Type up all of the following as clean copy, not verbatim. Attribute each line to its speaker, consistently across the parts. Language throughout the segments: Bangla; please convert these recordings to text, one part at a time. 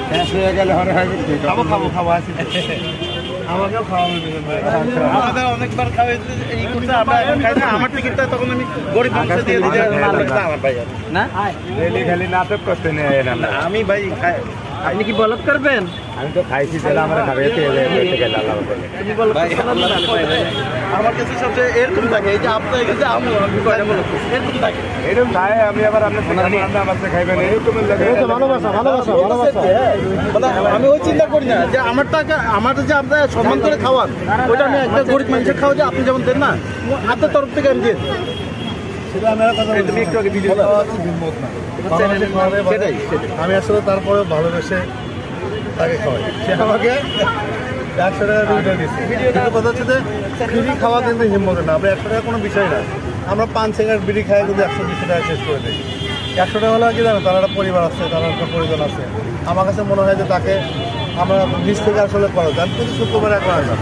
Speaker 1: শেষ হয়ে গেলে হরে হয়
Speaker 2: খাবো খাবো খাবো আসি আমাকেও খাওয়াবে আমাদের অনেকবার খাওয়াইতে এই করছে আমরা এখন খাই না আমার টিকিটটা তখন আমি গরিব মানুষে দিয়ে দিই আমার ভাই
Speaker 1: না
Speaker 3: ডেলি খালি নাটক করতে নেই না
Speaker 2: আমি ভাই খাই
Speaker 1: আপনি কি বলদ করবেন?
Speaker 3: আমি তো খাইছি তাহলে আমরা খাবে গেল আল্লাহ বলে
Speaker 1: আপনি বলদ
Speaker 2: আমার কাছে সবচেয়ে এরকম থাকে এই যে আপনার কাছে আমি এরকম থাকে
Speaker 3: এরকম খায় আমি আবার আপনার আমার খাইবেন এরকম লাগে
Speaker 1: ভালোবাসা ভালোবাসা ভালোবাসা
Speaker 2: মানে আমি ওই চিন্তা করি না যে আমার টাকা আমার যে আপনার সম্মান করে খাওয়ান ওইটা আমি একটা গরিব মানুষের খাওয়া যে আপনি যেমন দেন না আপনার তরফ থেকে আমি দিয়ে
Speaker 4: আমি আসলে তারপরে ভালোবেসে তাকে খাওয়াই সে আমাকে 100 টাকা দুইটা দিচ্ছে কিন্তু কথা হচ্ছে যে বিড়ি খাওয়া কিন্তু হিম্মতে না আমরা 100 টাকা কোনো বিষয় না আমরা 5 সিগারেট বিড়ি খাই কিন্তু 120 টাকা শেষ করে দিই 100 টাকা হলে কি জানো তার একটা পরিবার আছে তার একটা পরিজন আছে আমার কাছে মনে হয় যে তাকে আমরা নিজ থেকে আসলে করা যায় প্রতি শুক্রবারে করা যায়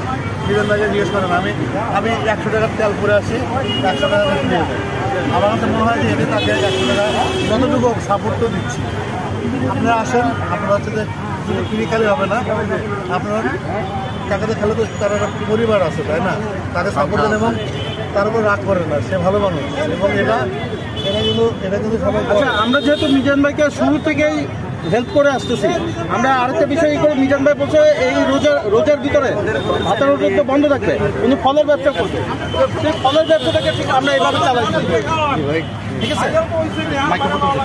Speaker 4: মিলন ভাইকে জিজ্ঞেস করেন আমি 100 টাকার তেল করে আসি 100 টাকা নিয়ে যাই আমার কাছে মনে হয় যে এতে তাকে 100 টাকা যতটুকু সাপোর্ট তো দিচ্ছি আপনারা আসেন আপনারা হচ্ছে যে শুধু কিনে খেলে হবে না আপনারা টাকাতে খেলে তো তার একটা পরিবার আছে তাই না তাকে সাপোর্ট দেন এবং তার উপর রাগ করেন না সে ভালো মানুষ এবং এটা কিন্তু সবাই
Speaker 2: আচ্ছা আমরা যেহেতু মিজান ভাইকে শুরু থেকেই হেল্প করে আসতেছি আমরা আরেকটা বিষয় করে মিজান ভাই বলছে এই রোজার ভিতরে ভাতের হোটেল তো বন্ধ থাকবে উনি ফলের ব্যবসা করবে সেই ফলের ব্যবসাটাকে ঠিক আমরা এইভাবে চালাচ্ছি ঠিক আছে মাইক্রোফোন